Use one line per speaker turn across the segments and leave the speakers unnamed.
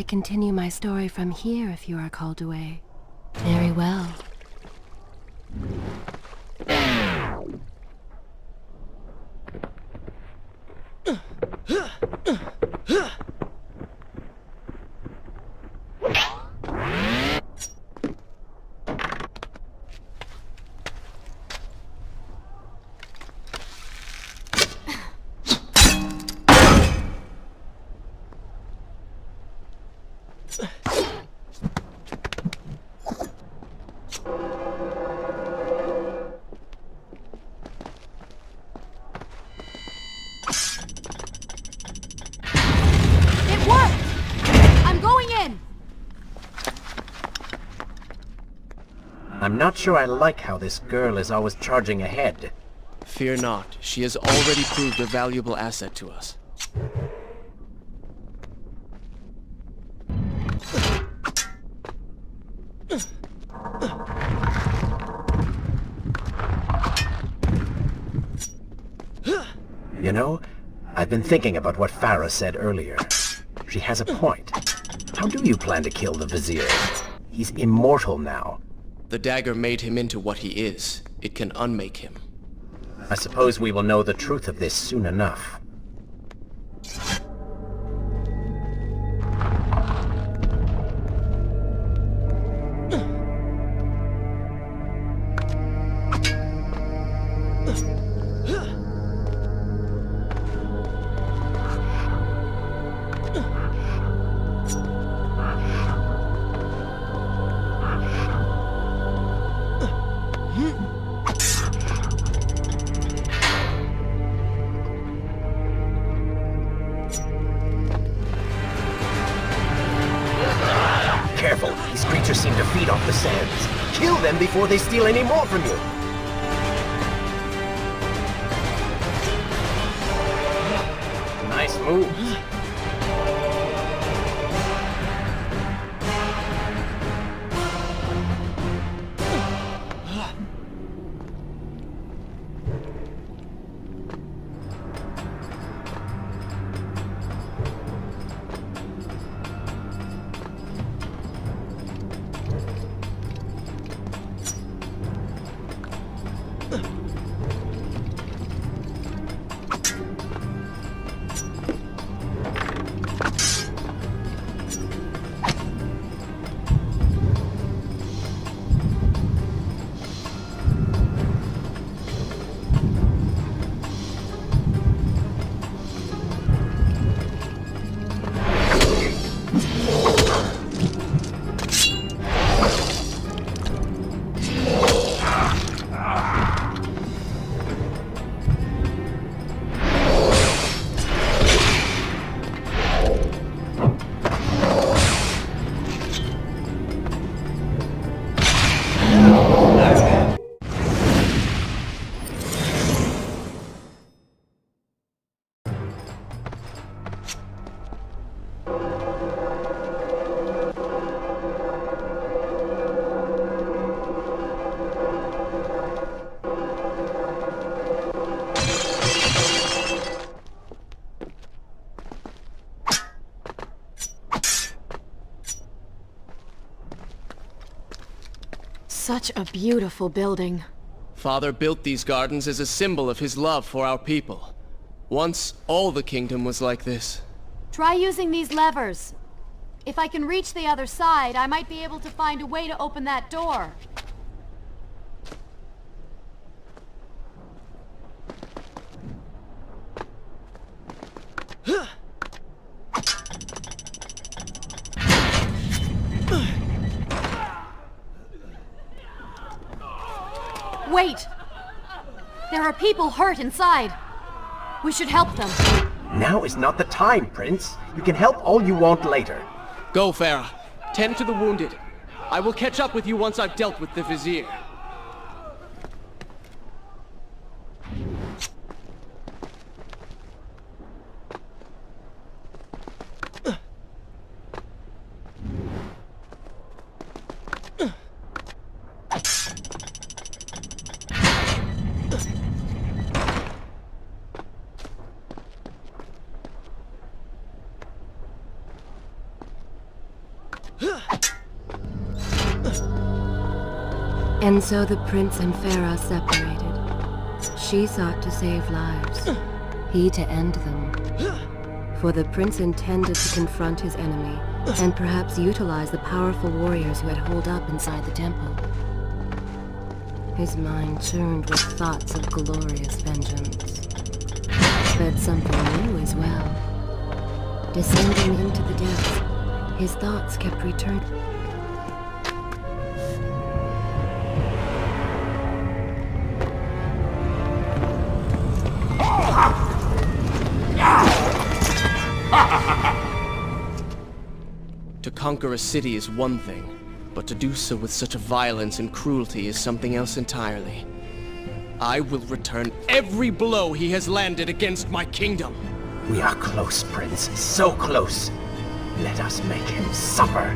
I continue my story from here if you are called away? Very well.
I'm not sure I like how this girl is always charging ahead.
Fear not, she has already proved a valuable asset to us.
You know, I've been thinking about what Farah said earlier. She has a point. How do you plan to kill the Vizier? He's immortal now.
The dagger made him into what he is. It can unmake him.
I suppose we will know the truth of this soon enough. Careful, these creatures seem to feed off the sands. Kill them before they steal any more from you. Nice move.
Such a beautiful building.
Father built these gardens as a symbol of his love for our people. Once, all the kingdom was like this.
Try using these levers. If I can reach the other side, I might be able to find a way to open that door. Wait! There are people hurt inside. We should help them.
Now is not the time, Prince. You can help all you want later.
Go, Farah. Tend to the wounded. I will catch up with you once I've dealt with the Vizier.
And so the prince and Farah separated. She sought to save lives, he to end them. For the prince intended to confront his enemy, and perhaps utilize the powerful warriors who had holed up inside the temple. His mind churned with thoughts of glorious vengeance. But something new as well. Descending into the depths, his thoughts kept returning.
To conquer a city is one thing, but to do so with such a violence and cruelty is something else entirely. I will return every blow he has landed against my kingdom.
We are close, Prince. So close. Let us make him suffer.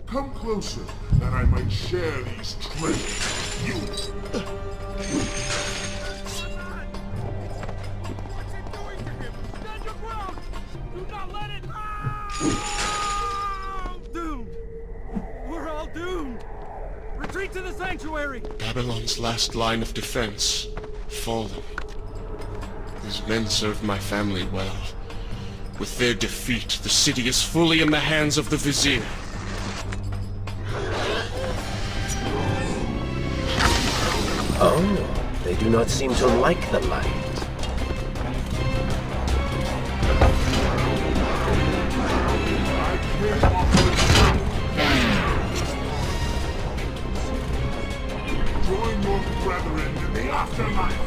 Come closer, that I might share these treasures with you.
What's it doing to him? Stand your ground! Do not let it... Doomed! We're all doomed! Retreat to the sanctuary!
Babylon's last line of defense, fallen. These men served my family well. With their defeat, the city is fully in the hands of the Vizier.
Oh, they do not seem to like the light.
Join your brethren in the afterlife.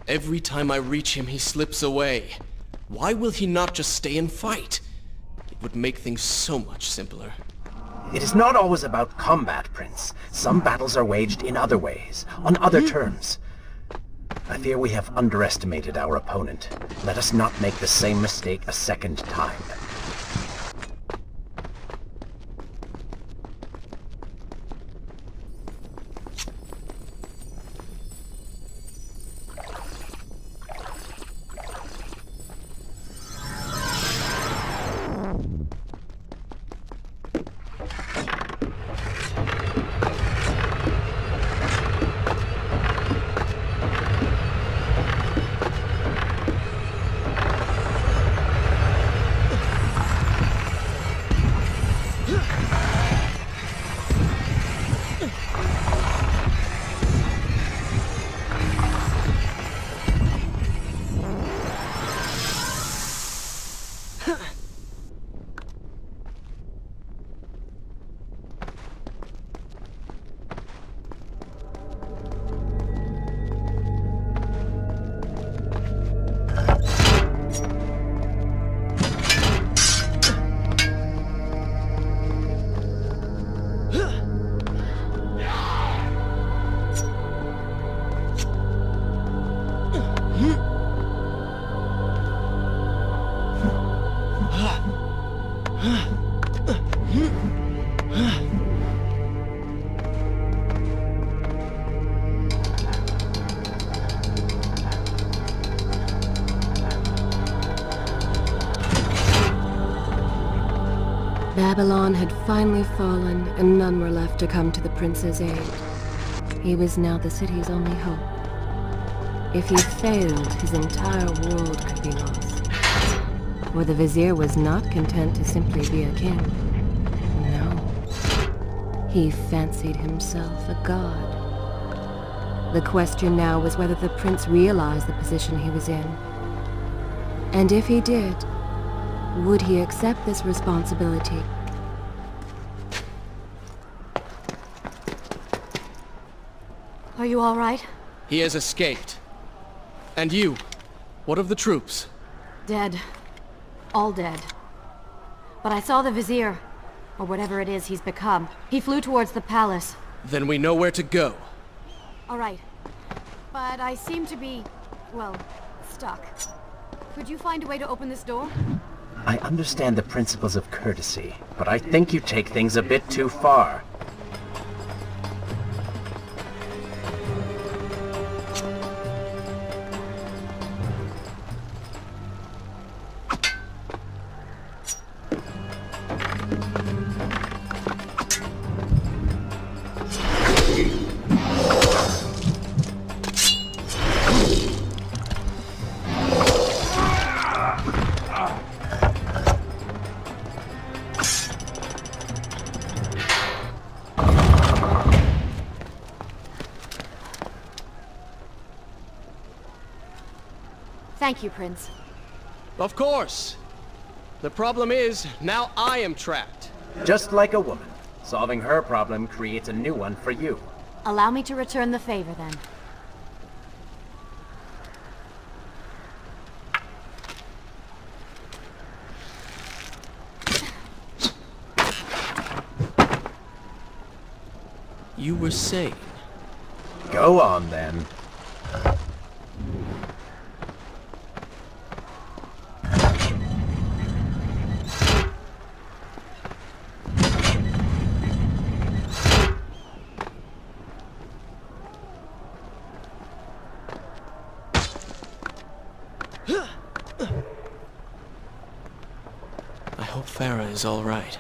Every time I reach him, he slips away. Why will he not just stay and fight? It would make things so much simpler.
It is not always about combat, Prince. Some battles are waged in other ways, on other terms. I fear we have underestimated our opponent. Let us not make the same mistake a second time.
Babylon had finally fallen, and none were left to come to the prince's aid. He was now the city's only hope. If he failed, his entire world could be lost. For the vizier was not content to simply be a king. No. He fancied himself a god. The question now was whether the prince realized the position he was in. And if he did, would he accept this responsibility?
Are you all right?
He has escaped. And you? What of the troops?
Dead. All dead. But I saw the vizier, or whatever it is he's become. He flew towards the palace.
Then we know where to go.
All right. But I seem to be, well, stuck. Could you find a way to open this door?
I understand the principles of courtesy, but I think you take things a bit too far.
Thank you, Prince.
Of course. The problem is, now I am trapped.
Just like a woman. Solving her problem creates a new one for you.
Allow me to return the favor, then.
You were saying?
Go on, then.
I hope Farah is all right.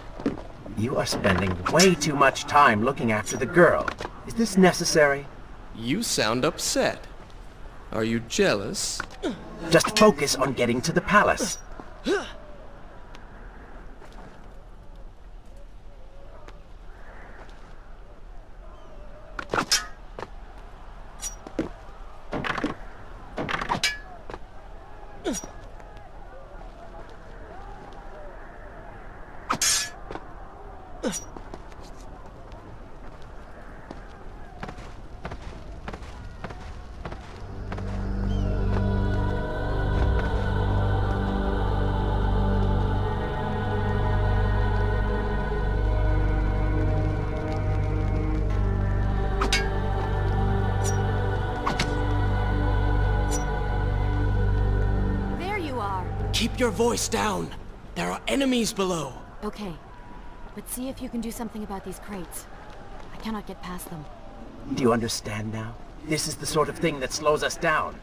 You are spending way too much time looking after the girl. Is this necessary?
You sound upset. Are you jealous?
Just focus on getting to the palace.
Keep your voice down. There are enemies below.
Okay. But see if you can do something about these crates. I cannot get past them.
Do you understand now? This is the sort of thing that slows us down.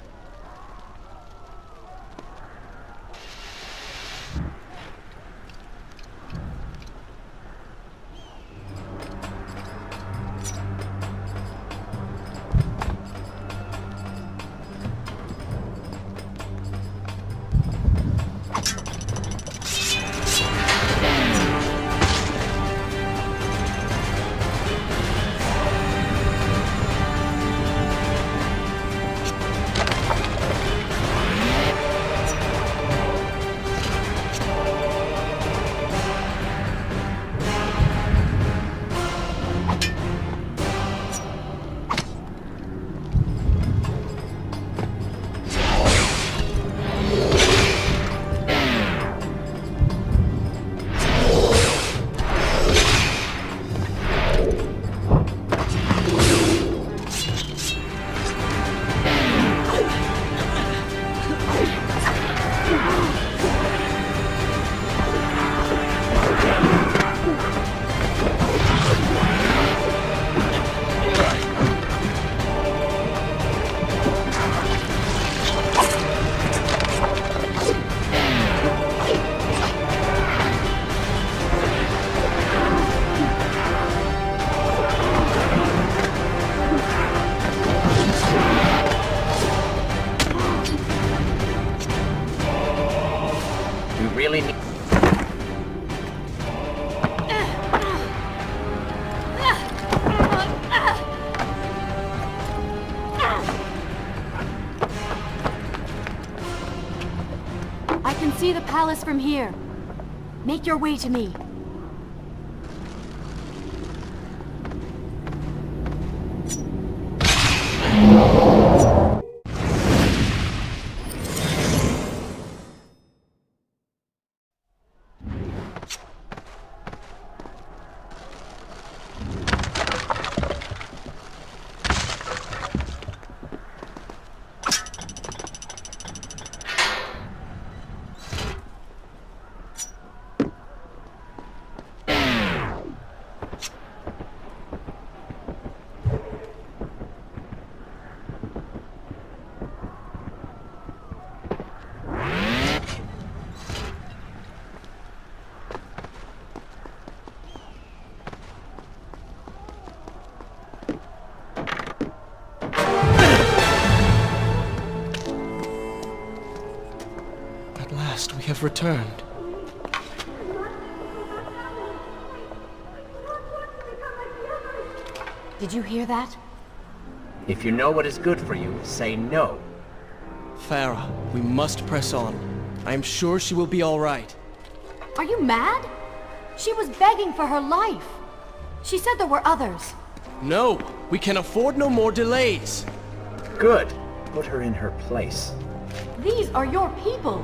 really need...
I can see the palace from here. Make your way to me.
We have returned.
Did you hear that?
If you know what is good for you, say no.
Farah, we must press on. I am sure she will be all right.
Are you mad? She was begging for her life. She said there were others.
No, we can afford no more delays.
Good. Put her in her place.
These are your people.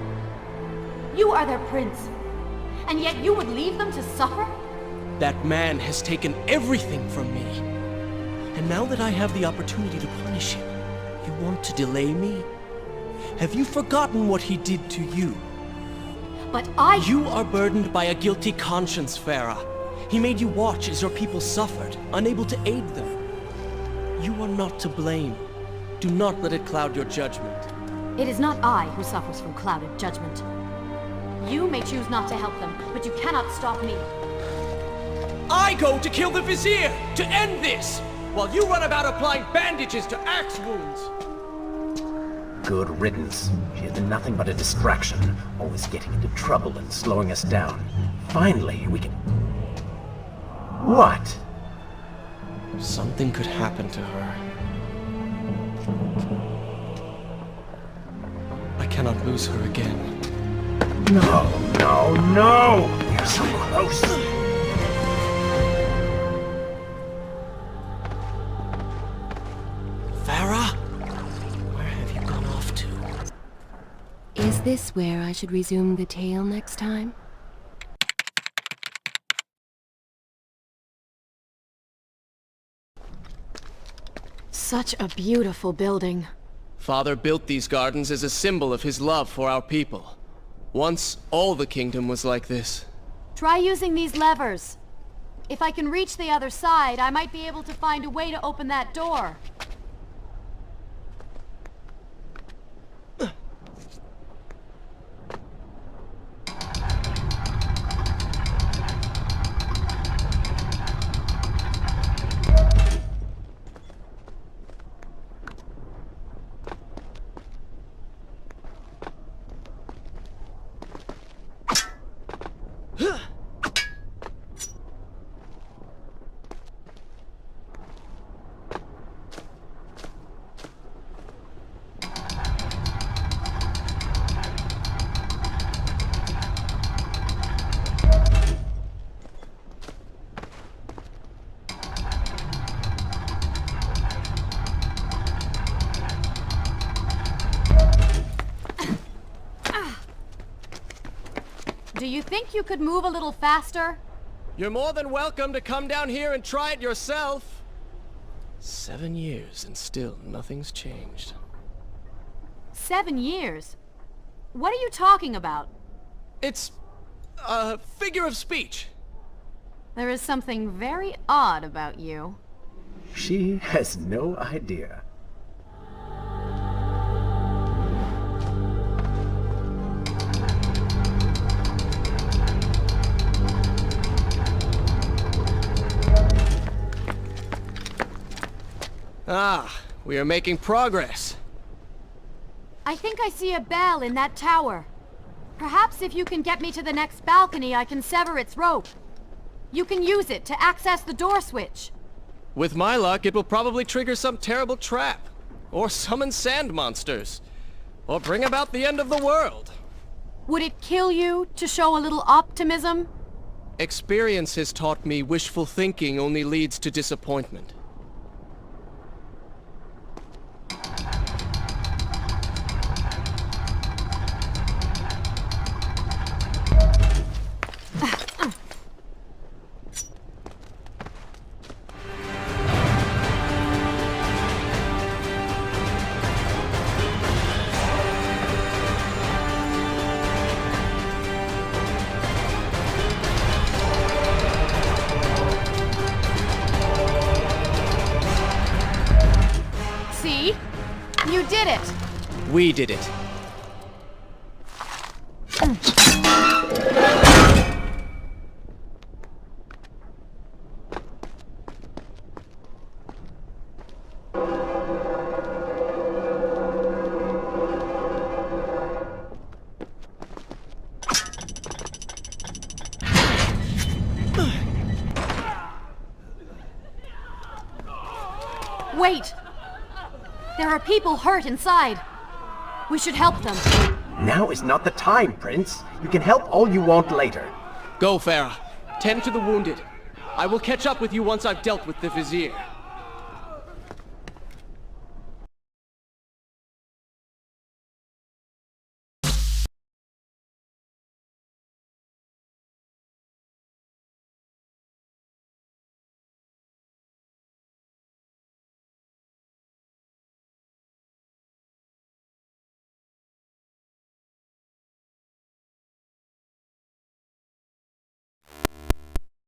You are their prince. And yet you would leave them to suffer?
That man has taken everything from me. And now that I have the opportunity to punish him, you want to delay me? Have you forgotten what he did to you?
But
You are burdened by a guilty conscience, Farah. He made you watch as your people suffered, unable to aid them. You are not to blame. Do not let it cloud your judgment.
It is not I who suffers from clouded judgment. You may choose not to help them, but you cannot stop me.
I go to kill the Vizier, to end this, while you run about applying bandages to axe wounds.
Good riddance. She has been nothing but a distraction, always getting into trouble and slowing us down. Finally, we can... What?
Something could happen to her. I cannot lose her again.
No, no, no! We're so close!
Farah? Where have you gone off to?
Is this where I should resume the tale next time?
Such a beautiful building.
Father built these gardens as a symbol of his love for our people. Once, all the kingdom was like this.
Try using these levers. If I can reach the other side, I might be able to find a way to open that door. Do you think you could move a little faster?
You're more than welcome to come down here and try it yourself. 7 years and still nothing's changed.
7 years? What are you talking about?
It's a figure of speech.
There is something very odd about you.
She has no idea.
Ah, we are making progress.
I think I see a bell in that tower. Perhaps if you can get me to the next balcony, I can sever its rope. You can use it to access the door switch.
With my luck, it will probably trigger some terrible trap. Or summon sand monsters. Or bring about the end of the world.
Would it kill you to show a little optimism?
Experience has taught me wishful thinking only leads to disappointment.
See? You did it!
We did it.
Wait! There are people hurt inside. We should help them.
Now is not the time, Prince. You can help all you want later.
Go, Farah. Tend to the wounded. I will catch up with you once I've dealt with the Vizier.